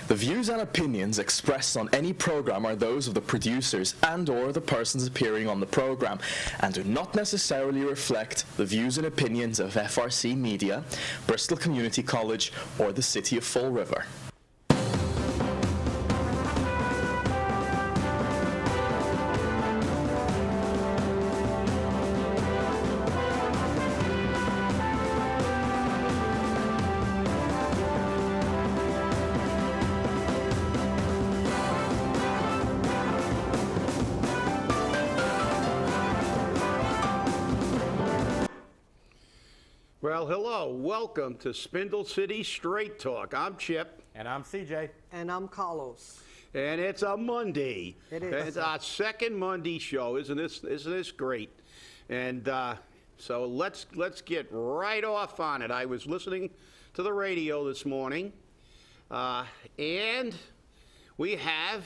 The views and opinions expressed on any program are those of the producers and/or the persons appearing on the program, and do not necessarily reflect the views and opinions of FRC Media, Bristol Community College, or the City of Fall River. Well, hello. Welcome to Spindle City Straight Talk. I'm Chip. And I'm CJ. And I'm Carlos. And it's a Monday. It is. It's our second Monday show. Isn't this great? And so let's get right off on it. I was listening to the radio this morning, and we have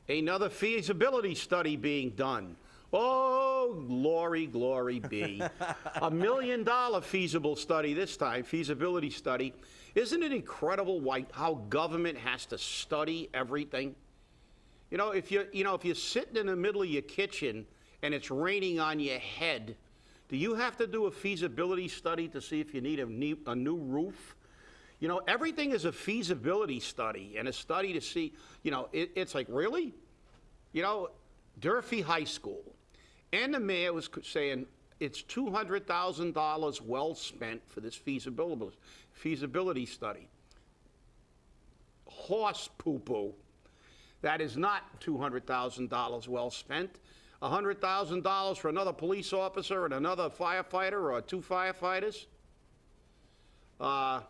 another feasibility study being done. Oh, glory, glory be. $1 million feasible study this time, feasibility study. Isn't it incredible how government has to study everything? You know, if you're sitting in the middle of your kitchen and it's raining on your head, do you have to do a feasibility study to see if you need a new roof? You know, everything is a feasibility study and a study to see, it's like, really? You know, Durfee High School. And the mayor was saying it's $200,000 well spent for this feasibility study. Horse poo-poo. That is not $200,000 well spent. $100,000 for another police officer and another firefighter or two firefighters. Or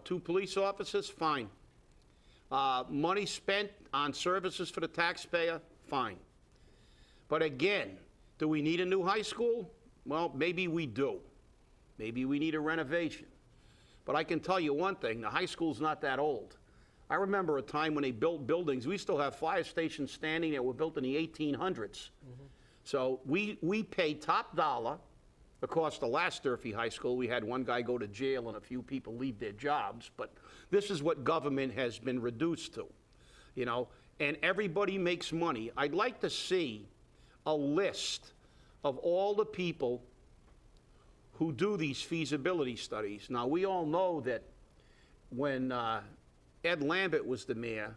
two police officers, fine. Money spent on services for the taxpayer, fine. But again, do we need a new high school? Well, maybe we do. Maybe we need a renovation. But I can tell you one thing, the high school's not that old. I remember a time when they built buildings. We still have fire stations standing that were built in the 1800s. Mm-hmm. So we pay top dollar. Of course, the last Durfee High School, we had one guy go to jail and a few people leave their jobs. But this is what government has been reduced to, and everybody makes money. I'd like to see a list of all the people who do these feasibility studies. Now, we all know that when Ed Lambert was the mayor,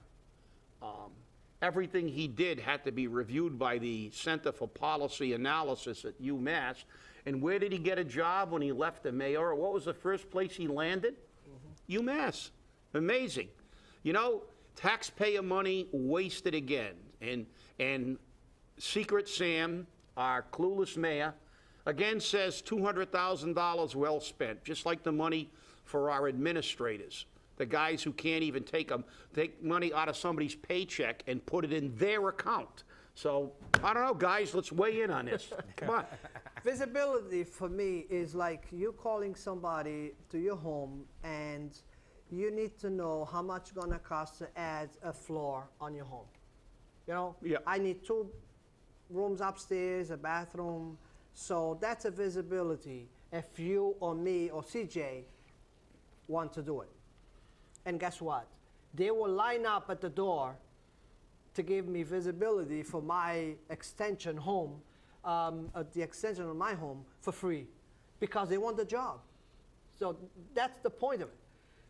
everything he did had to be reviewed by the Center for Policy Analysis at UMass. And where did he get a job when he left the mayor? What was the first place he landed? Mm-hmm. UMass. Amazing. Taxpayer money wasted again. And Secret Sam, our clueless mayor, again says $200,000 well spent, just like the money for our administrators, the guys who can't even take money out of somebody's paycheck and put it in their account. So, I don't know, guys, let's weigh in on this. Come on. Visibility for me is like you calling somebody to your home and you need to know how much it's going to cost to add a floor on your home. Yeah. I need 2 rooms upstairs, a bathroom. So that's a visibility if you or me or CJ want to do it. And guess what? They will line up at the door to give me visibility for my extension home, the extension of my home for free because they want the job. So that's the point of it.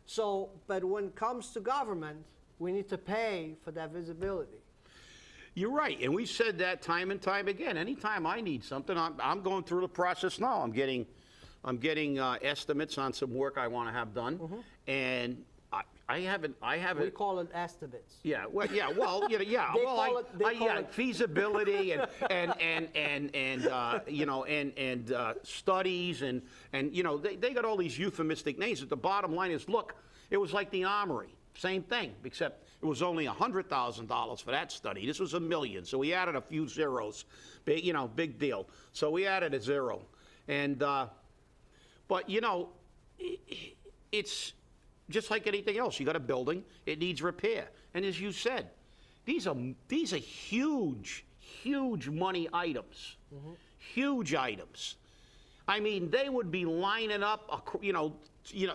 So, but when it comes to government, we need to pay for that visibility. You're right, and we've said that time and time again. Anytime I need something, I'm going through the process now. I'm getting estimates on some work I want to have done, mm-hmm. and I haven't. We call it estimates. Yeah, well, yeah, well, yeah. Feasibility and studies and they got all these euphemistic names. But the bottom line is, look, it was like the Armory, same thing, except it was only $100,000 for that study. This was $1 million, so we added a few zeros. Big deal. So we added a zero, and but it's just like anything else. You got a building, it needs repair, and as you said, these are huge money items, mm-hmm. Huge items. I mean, they would be lining up,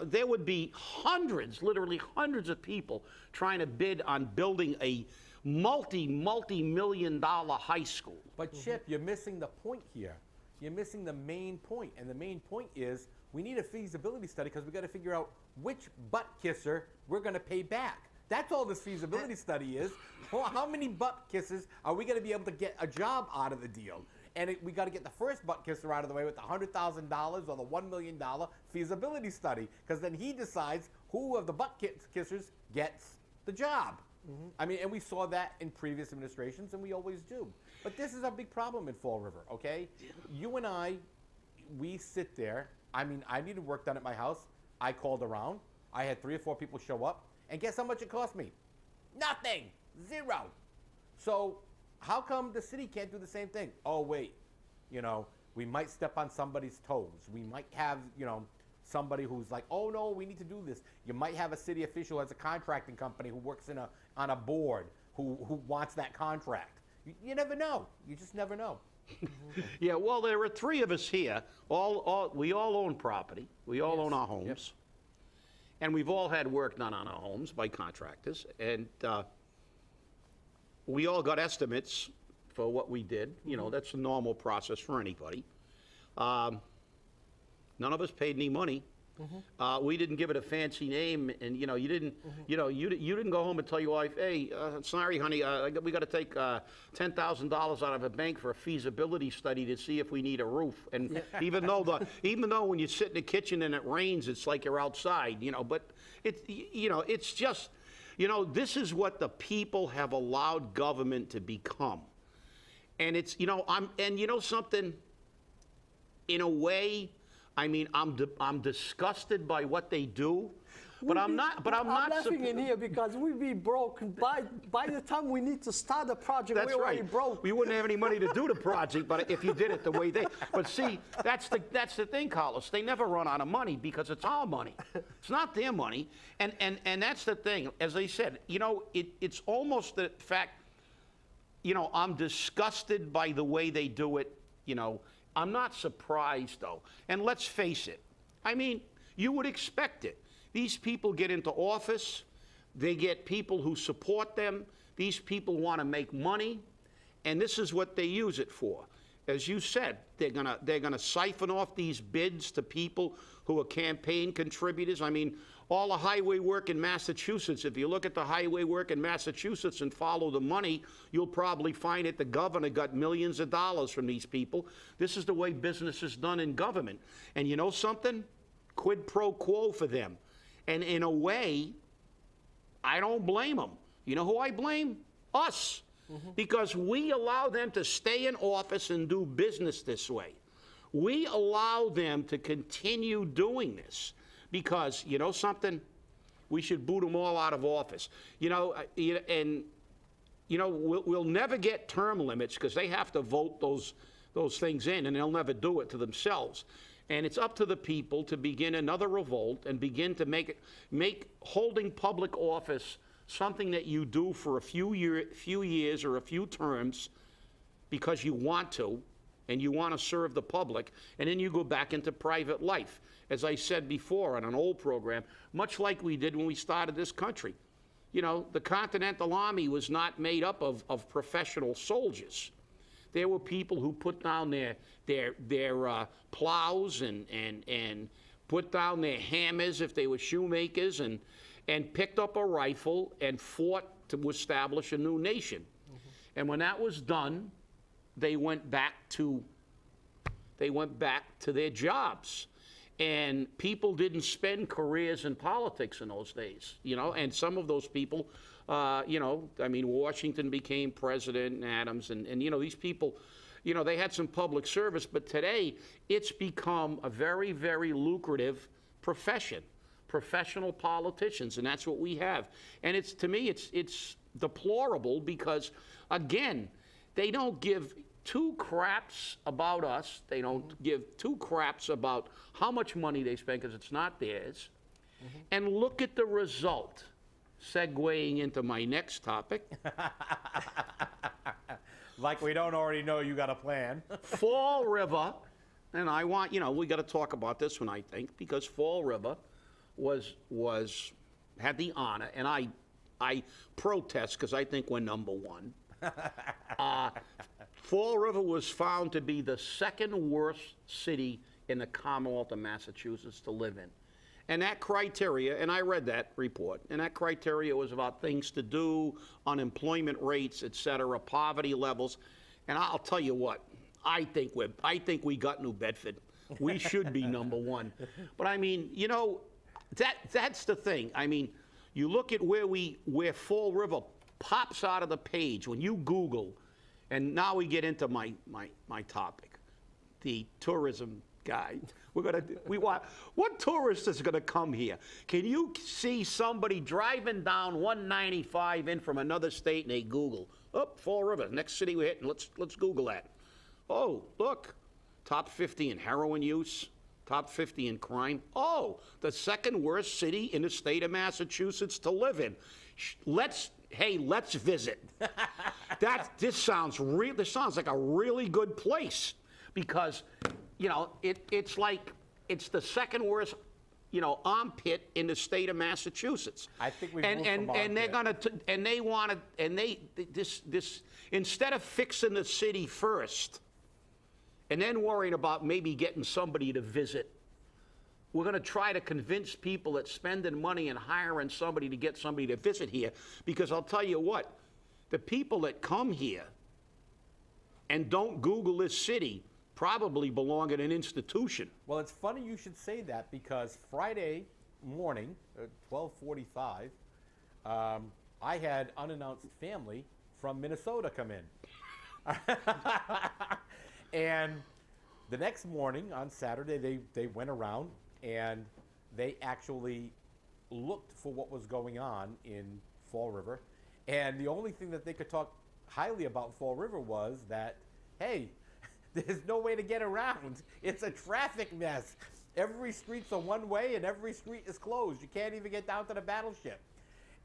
there would be hundreds, literally hundreds of people trying to bid on building a multi-million-dollar high school. But Chip, you're missing the point here. You're missing the main point, and the main point is we need a feasibility study because we got to figure out which butt kisser we're going to pay back. That's all this feasibility study is. Well, how many butt kisses are we going to be able to get a job out of the deal? And we got to get the first butt kisser out of the way with the $100,000 or the $1 million feasibility study, because then he decides who of the butt kissers gets the job. I mean, and we saw that in previous administrations, and we always do. But this is a big problem in Fall River, okay? You and I, we sit there. I mean, I needed work done at my house. I called around. I had 3 or 4 people show up. And guess how much it cost me? Nothing. Zero. So how come the city can't do the same thing? Oh, wait. We might step on somebody's toes. We might have, somebody who's like, oh, no, we need to do this. You might have a city official as a contracting company who works on a board who wants that contract. You never know. You just never know. Yeah, well, there are 3 of us here. We all own property. We all own our homes. Yep. And we've all had work done on our homes by contractors. And we all got estimates for what we did. That's a normal process for anybody. None of us paid any money. We didn't give it a fancy name, and you didn't go home and tell your wife, "Hey, sorry, honey, we got to take $10,000 out of a bank for a feasibility study to see if we need a roof." And even though when you sit in the kitchen and it rains, it's like you're outside, But it's just, this is what the people have allowed government to become, and it's, something. In a way, I mean, I'm disgusted by what they do, but I'm not. But I'm laughing in here because we'd be broke by the time we need to start the project. That's we're already right. broke. We wouldn't have any money to do the project, but if you did it the way they. But see, that's the thing, Carlos. They never run out of money because it's our money. It's not their money, and that's the thing. As I said, it's almost the fact. I'm disgusted by the way they do it. I'm not surprised, though. And let's face it. I mean, you would expect it. These people get into office. They get people who support them. These people want to make money. And this is what they use it for. As you said, they're gonna siphon off these bids to people who are campaign contributors. I mean, all the highway work in Massachusetts, if you look at the highway work in Massachusetts and follow the money, you'll probably find that the governor got millions of dollars from these people. This is the way business is done in government. And you know something? Quid pro quo for them. And in a way, I don't blame them. You know who I blame? Us. Because we allow them to stay in office and do business this way. We allow them to continue doing this because, you know something? We should boot them all out of office. We'll never get term limits because they have to vote those things in, and they'll never do it to themselves. And it's up to the people to begin another revolt and begin to make holding public office something that you do for a few years or a few terms because you want to, and you want to serve the public, and then you go back into private life. As I said before on an old program, much like we did when we started this country. The Continental Army was not made up of professional soldiers. There were people who put down their plows and put down their hammers if they were shoemakers and picked up a rifle and fought to establish a new nation. And when that was done, they went back to their jobs. And people didn't spend careers in politics in those days, and some of those people, Washington became president and Adams, and these people, they had some public service, but today it's become a very, very lucrative profession. Professional politicians, and that's what we have. And to me, it's deplorable because, again, they don't give 2 craps about us. They don't give 2 craps about how much money they spend because it's not theirs. And look at the result. Segueing into my next topic. Like we don't already know you got a plan. Fall River, and I want, we got to talk about this one, I think, because Fall River had the honor, and I protest because I think we're number one. Fall River was found to be the second worst city in the Commonwealth of Massachusetts to live in. And that criteria, and I read that report, and that criteria was about things to do, unemployment rates, et cetera, poverty levels. And I'll tell you what, I think we got New Bedford. We should be number one. But I mean, you know, that's the thing. I mean, you look at where Fall River pops out of the page when you Google, and now we get into my topic, the tourism guy. What tourist is gonna come here? Can you see somebody driving down 195 in from another state and they Google, oh, Fall River, next city we're hitting, let's Google that. Oh, look, top 50 in heroin use, top 50 in crime. Oh, the second worst city in the state of Massachusetts to live in. Let's visit. This sounds like a really good place, because, you know, it's like, it's the second worst, you know, armpit in the state of Massachusetts. I think we've moved from and they're armpit. this instead of fixing the city first, and then worrying about maybe getting somebody to visit, we're going to try to convince people that spending money and hiring somebody to get somebody to visit here, because I'll tell you what, the people that come here and don't Google this city probably belong at an institution. Well, it's funny you should say that, because Friday morning, at 12:45, I had unannounced family from Minnesota come in. And the next morning, on Saturday, they went around and they actually looked for what was going on in Fall River. And the only thing that they could talk highly about Fall River was that, hey, there's no way to get around. It's a traffic mess. Every street's a one-way and every street is closed. You can't even get down to the Battleship.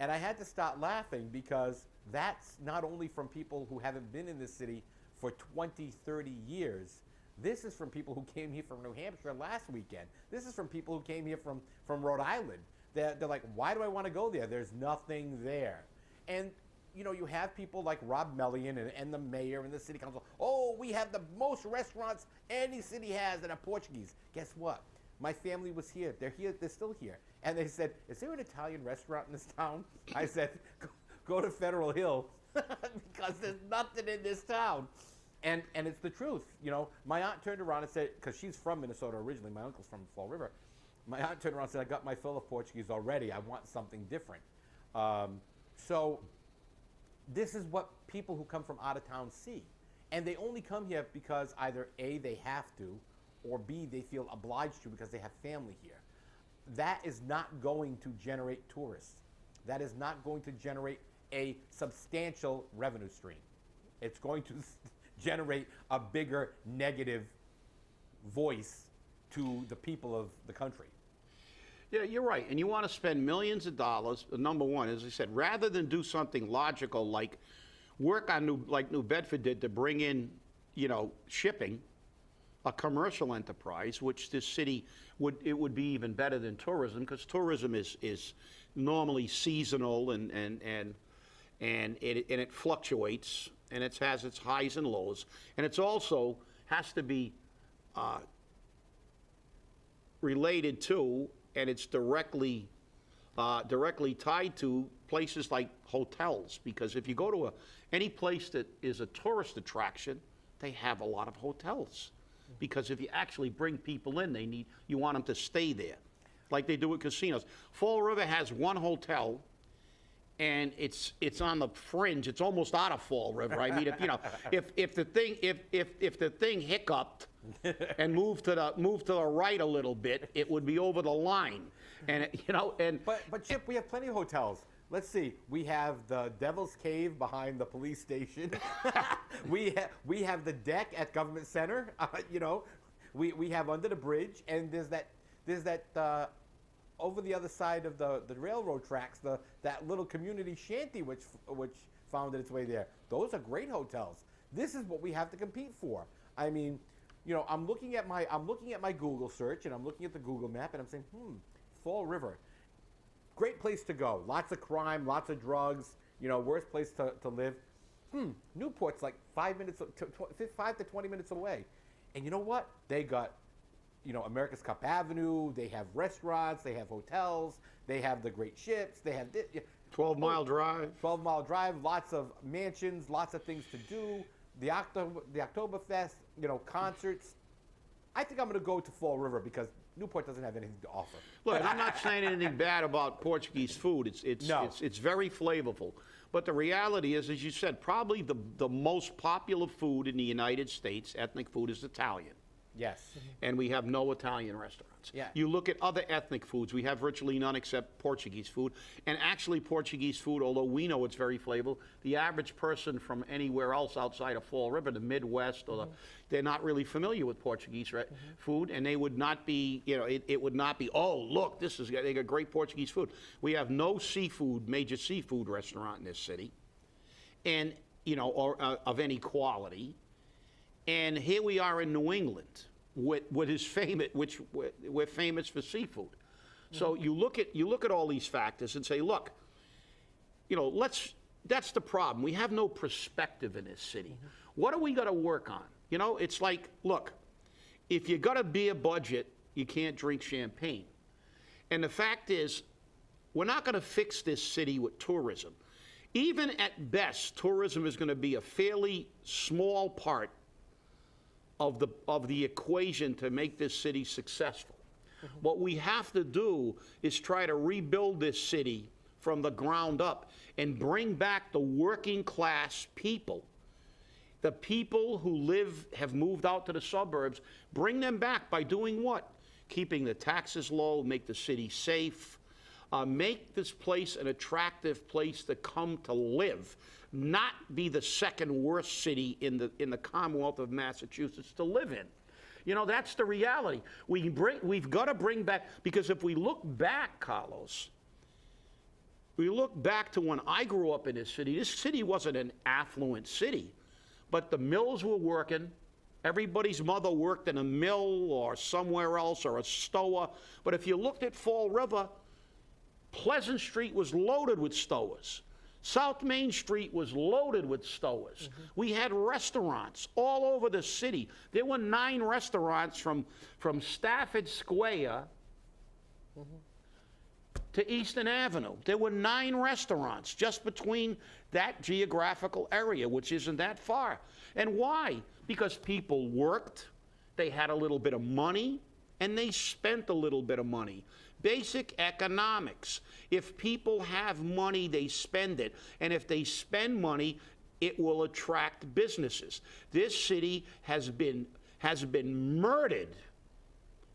And I had to start laughing, because that's not only from people who haven't been in this city for 20, 30 years. This is from people who came here from New Hampshire last weekend. This is from people who came here from Rhode Island. They're like, why do I want to go there? There's nothing there. And you know, you have people like Rob Mellion and the mayor and the city council. Oh, we have the most restaurants any city has that are Portuguese. Guess what? My family was here. They're here. They're still here. And they said, is there an Italian restaurant in this town? I said, go to Federal Hill, because there's nothing in this town. And it's the truth. You know, my aunt turned around and said, because she's from Minnesota originally, my uncle's from Fall River. My aunt turned around and said, I got my fill of Portuguese already. I want something different. So this is what people who come from out of town see. And they only come here because either A, they have to, or B, they feel obliged to because they have family here. That is not going to generate tourists. That is not going to generate a substantial revenue stream. It's going to generate a bigger negative voice to the people of the country. Yeah, you're right. And you want to spend millions of dollars. Number one, as I said, rather than do something logical like work on like New Bedford did to bring in, you know, shipping, a commercial enterprise, which this city would be even better than tourism, because tourism is normally seasonal and it fluctuates, and it has its highs and lows, and it's also has to be related to, and it's directly tied to places like hotels, because if you go to any place that is a tourist attraction, they have a lot of hotels, because if you actually bring people in, you want them to stay there, like they do at casinos. Fall River has one hotel, and it's on the fringe. It's almost out of Fall River. I mean, if the thing hiccuped and moved to the right a little bit, it would be over the line. And But Chip, we have plenty of hotels. Let's see. We have the Devil's Cave behind the police station. we have the deck at Government Center. We have Under the Bridge, and there's that over the other side of the railroad tracks, that little community shanty which founded its way there. Those are great hotels. This is what we have to compete for. I mean, I'm looking at my Google search, and I'm looking at the Google map, and I'm saying, Fall River, great place to go. Lots of crime, lots of drugs. Worst place to live. Newport's like 5 to 20 minutes away, and you know what? They got, America's Cup Avenue. They have restaurants. They have hotels. They have the great ships. They have 12-mile drive. 12-mile drive. Lots of mansions. Lots of things to do. The Oktoberfest. Concerts. I think I'm going to go to Fall River because Newport doesn't have anything to offer. Look, I'm not saying anything bad about Portuguese food. It's very flavorful. But the reality is, as you said, probably the most popular food in the United States, ethnic food, is Italian. Yes. And we have no Italian restaurants. Yeah. You look at other ethnic foods, we have virtually none except Portuguese food. And actually Portuguese food, although we know it's very flavorful, the average person from anywhere else outside of Fall River, the Midwest, or they're not really familiar with Portuguese food, and they would not be, it would not be, oh, look, they got great Portuguese food. We have no major seafood restaurant in this city, and, or of any quality. And here we are in New England, what is famous, which we're famous for seafood. So you look at all these factors and say, look, that's the problem. We have no perspective in this city. What do we got to work on? It's like, look, if you got a beer budget, you can't drink champagne. And the fact is, we're not going to fix this city with tourism. Even at best, tourism is going to be a fairly small part of the equation to make this city successful. What we have to do is try to rebuild this city from the ground up and bring back the working class people. The people who have moved out to the suburbs, bring them back by doing what? Keeping the taxes low, make the city safe, make this place an attractive place to come to live, not be the second worst city in the Commonwealth of Massachusetts to live in. That's the reality. We've got to bring back, because if we look back, Carlos, we look back to when I grew up in this city wasn't an affluent city, but the mills were working. Everybody's mother worked in a mill or somewhere else, or a stower. But if you looked at Fall River, Pleasant Street was loaded with stowers. South Main Street was loaded with stowers. We had restaurants all over the city. There were 9 restaurants from Stafford Square to Eastern Avenue. There were 9 restaurants just between that geographical area, which isn't that far. And why? Because people worked, they had a little bit of money, and they spent a little bit of money. Basic economics. If people have money, they spend it. And if they spend money, it will attract businesses. This city has been murdered.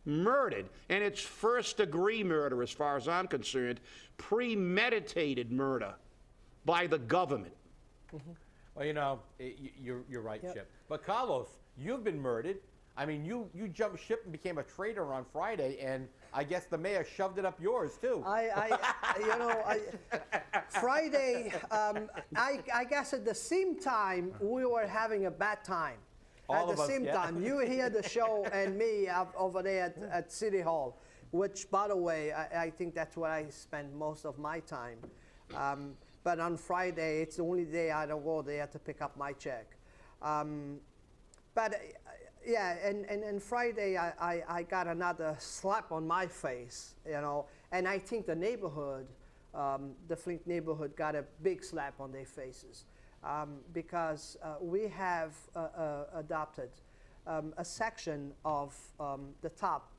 And it's first-degree murder, as far as I'm concerned, premeditated murder by the government. Well, you're right, Chip. But Carlos, you've been murdered. I mean, you jumped ship and became a traitor on Friday, and I guess the mayor shoved it up yours too. Friday, I guess at the same time we were having a bad time. All at the same time, you hear the show and me over there at City Hall, which, by the way, I think that's where I spend most of my time. But on Friday, it's the only day I don't go there to pick up my check. Yeah, and Friday I got another slap on my face, and I think the neighborhood, the Flint neighborhood, got a big slap on their faces because we have adopted a section of the top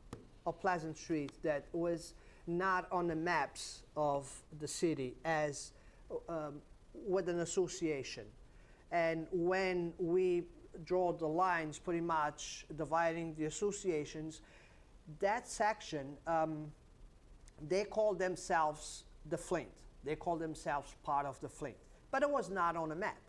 of Pleasant Street that was not on the maps of the city as with an association. And when we draw the lines pretty much dividing the associations, that section, they call themselves the Flint. They call themselves part of the Flint, but it was not on the map.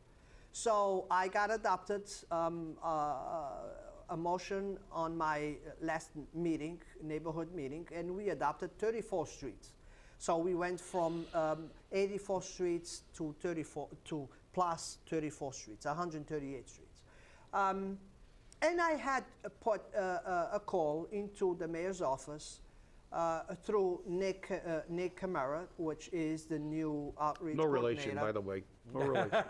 So I got adopted a motion on my last meeting, neighborhood meeting, and we adopted 34 streets. So we went from 84 streets to 34 to plus 34 streets, 138 streets. And I had put a call into the mayor's office through Nick Camara, which is the new outreach No relation, by the way. No relation.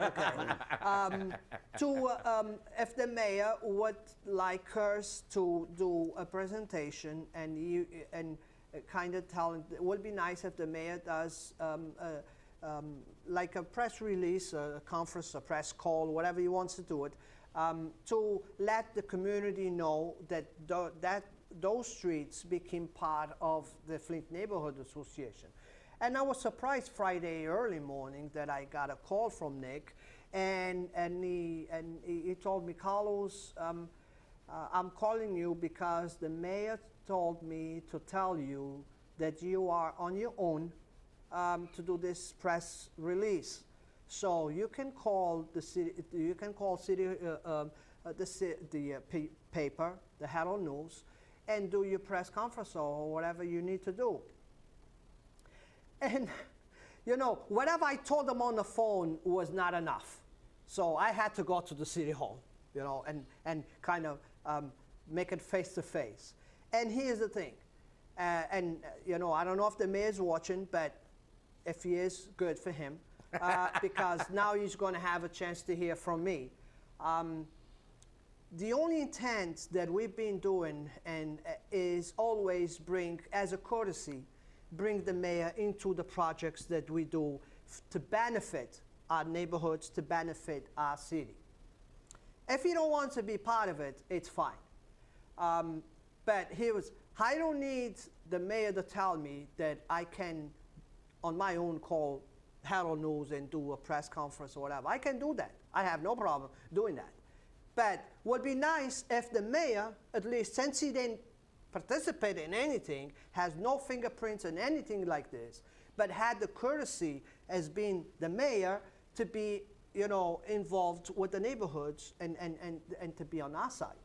If the mayor would like us to do a presentation and kind of telling, it would be nice if the mayor does like a press release, a conference, a press call, whatever he wants to do it, to let the community know that those streets became part of the Flint Neighborhood Association. And I was surprised Friday early morning that I got a call from Nick, and he told me, Carlos, I'm calling you because the mayor told me to tell you that you are on your own to do this press release. So you can call the city. You can call the paper, the Herald News, and do your press conference or whatever you need to do. And you know, whatever I told them on the phone was not enough. So I had to go to the city hall, you know, and kind of make it face to face. And here's the thing, you know, I don't know if the mayor's watching, but if he is, good for him, because now he's going to have a chance to hear from me. The only intent that we've been doing is always bring, as a courtesy, bring the mayor into the projects that we do to benefit our neighborhoods, to benefit our city. If you don't want to be part of it, it's fine. But I don't need the mayor to tell me that I can, on my own, call Herald News and do a press conference or whatever. I can do that. I have no problem doing that. But would be nice if the mayor, at least since he didn't participate in anything, has no fingerprints in anything like this, but had the courtesy as being the mayor to be, you know, involved with the neighborhoods and to be on our side.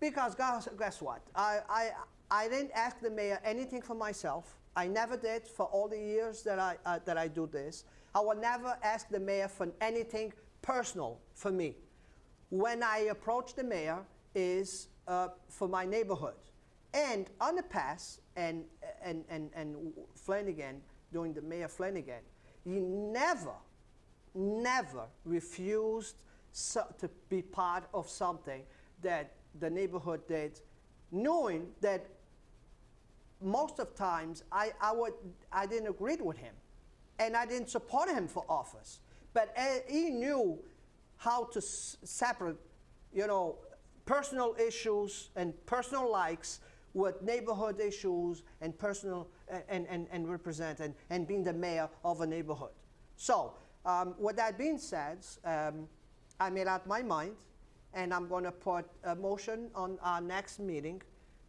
Because guess what? I didn't ask the mayor anything for myself. I never did for all the years that I do this. I will never ask the mayor for anything personal for me. When I approach the mayor is for my neighborhood. And on the past, and Flanagan, during the Mayor Flanagan, he never refused to be part of something that the neighborhood did, knowing that most of times I didn't agree with him, and I didn't support him for office. But he knew how to separate, you know, personal issues and personal likes with neighborhood issues and personal and represent and being the mayor of a neighborhood. So with that being said, I made up my mind, and I'm going to put a motion on our next meeting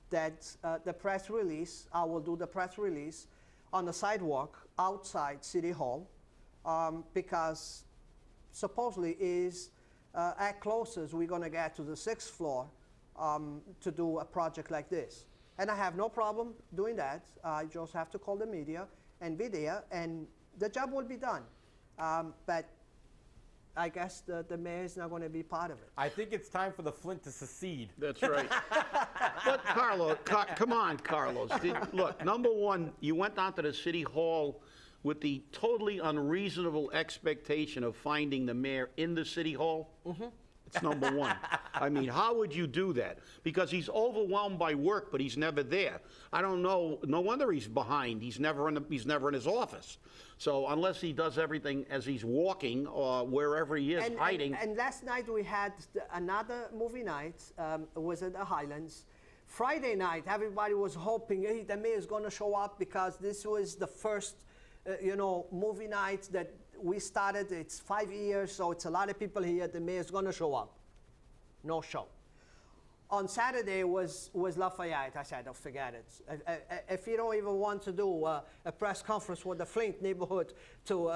that the press release, I will do the press release on the sidewalk outside City Hall, because supposedly is at closest we're going to get to the 6th floor to do a project like this. And I have no problem doing that. I just have to call the media and be there, and the job will be done. But I guess the mayor is not going to be part of it. I think it's time for the Flint to secede. That's right. But Carlos, come on, Carlos. Look, number one, you went down to the city hall with the totally unreasonable expectation of finding the mayor in the city hall. Mm-hmm. It's number one. I mean, how would you do that? Because he's overwhelmed by work, but he's never there. I don't know. No wonder he's behind. He's never in his office. So unless he does everything as he's walking or wherever he is hiding. And last night we had another movie night. It was at the Highlands. Friday night, everybody was hoping, hey, the mayor's going to show up because this was the first, movie night that we started. It's 5 years, so it's a lot of people here. The mayor's going to show up. No show. On Saturday was Lafayette. I said, oh, forget it. If you don't even want to do a press conference with the Flint neighborhood to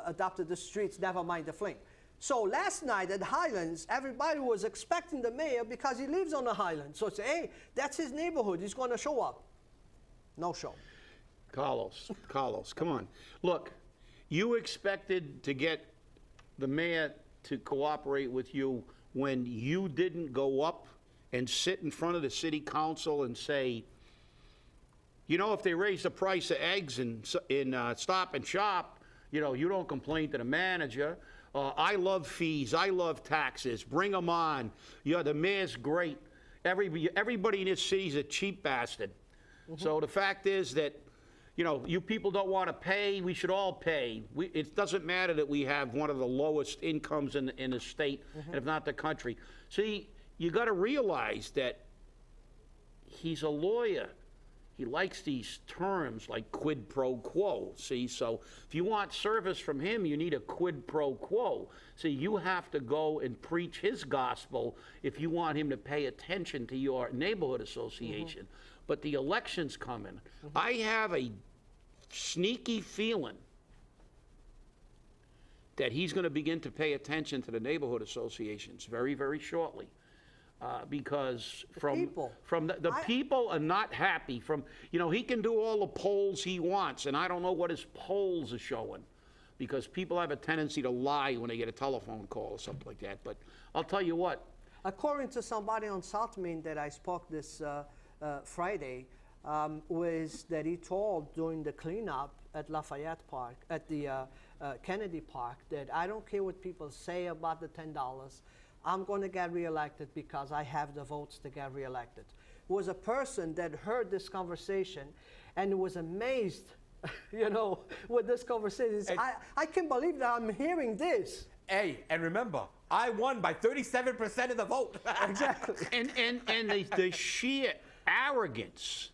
adopt the streets, never mind the Flint. So last night at Highlands, everybody was expecting the mayor because he lives on the Highlands. So say, hey, that's his neighborhood. He's going to show up. No show. Carlos, come on. Look, you expected to get the mayor to cooperate with you when you didn't go up and sit in front of the city council and say, You know, if they raise the price of eggs in Stop and Shop, you know, you don't complain to the manager. I love fees. I love taxes. Bring them on. You know, the mayor's great. Everybody in this city's a cheap bastard. So the fact is that, you know, you people don't want to pay. We should all pay. It doesn't matter that we have one of the lowest incomes in the state, and if not the country. See, you got to realize that he's a lawyer. He likes these terms like quid pro quo, see? So if you want service from him, you need a quid pro quo. See, you have to go and preach his gospel if you want him to pay attention to your neighborhood association. But the election's coming. I have a sneaky feeling that he's going to begin to pay attention to the neighborhood associations very, very shortly. Because the people are not happy. You know, he can do all the polls he wants, and I don't know what his polls are showing, because people have a tendency to lie when they get a telephone call or something like that. But I'll tell you what. According to somebody on South Main that I spoke this Friday, was that he told during the cleanup at Lafayette Park, at the Kennedy Park, that I don't care what people say about the $10. I'm going to get reelected because I have the votes to get reelected. It was a person that heard this conversation and was amazed, you know, with this conversation. I can't believe that I'm hearing this. Hey, and remember, I won by 37% of the vote. Exactly. And the sheer arrogance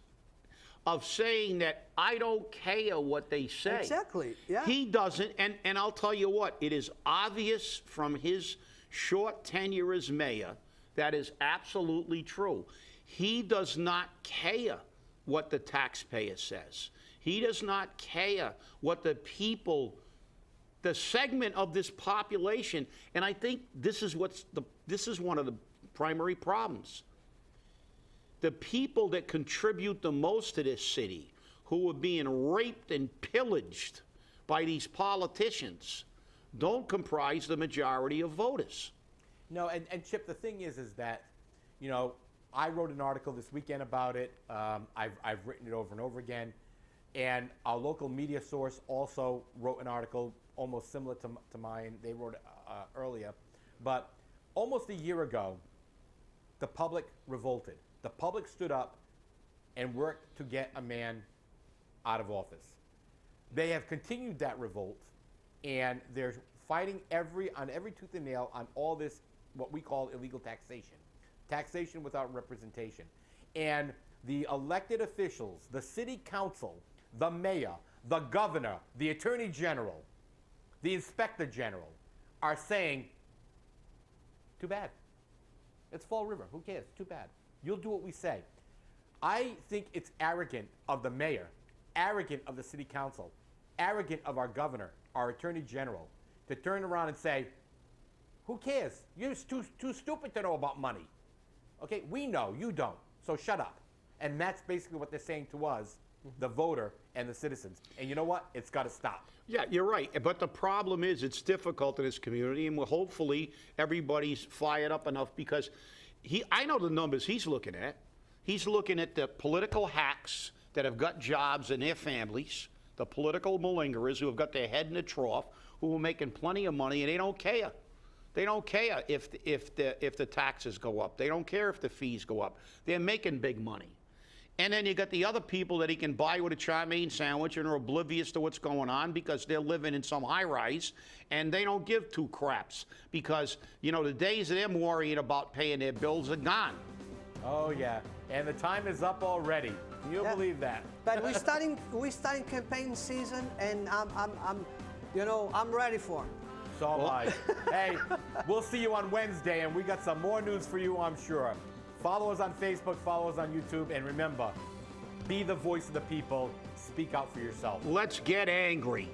of saying that I don't care what they say. Exactly, yeah. He doesn't, and I'll tell you what, it is obvious from his short tenure as mayor, that is absolutely true. He does not care what the taxpayer says. He does not care what the people, the segment of this population, and I think this is one of the primary problems. The people that contribute the most to this city, who are being raped and pillaged by these politicians, don't comprise the majority of voters. No, and Chip, the thing is that, you know, I wrote an article this weekend about it. I've written it over and over again. And our local media source also wrote an article almost similar to mine. They wrote it earlier. But almost a year ago, the public revolted. The public stood up and worked to get a man out of office. They have continued that revolt, and they're fighting on every tooth and nail on all this, what we call illegal taxation. Taxation without representation. And the elected officials, the city council, the mayor, the governor, the attorney general, the inspector general are saying, too bad. It's Fall River. Who cares? Too bad. You'll do what we say. I think it's arrogant of the mayor, arrogant of the city council, arrogant of our governor, our attorney general, to turn around and say, who cares? You're too stupid to know about money. Okay, we know, you don't, so shut up. And that's basically what they're saying to us, the voter and the citizens. And you know what? It's got to stop. Yeah, you're right. But the problem is it's difficult in this community, and hopefully everybody's fired up enough, because I know the numbers he's looking at. He's looking at the political hacks that have got jobs in their families, the political malingerers who have got their head in the trough, who are making plenty of money, and they don't care. They don't care if the taxes go up. They don't care if the fees go up. They're making big money. And then you got the other people that he can buy with a Charmaine sandwich and are oblivious to what's going on because they're living in some high-rise, and they don't give two craps because, you know, the days of them worrying about paying their bills are gone. Oh, yeah. And the time is up already. Can you believe that? But we're starting campaign season, and I'm ready for it. So am I. Hey, we'll see you on Wednesday, and we got some more news for you, I'm sure. Follow us on Facebook, follow us on YouTube, and remember, be the voice of the people. Speak out for yourself. Let's get angry.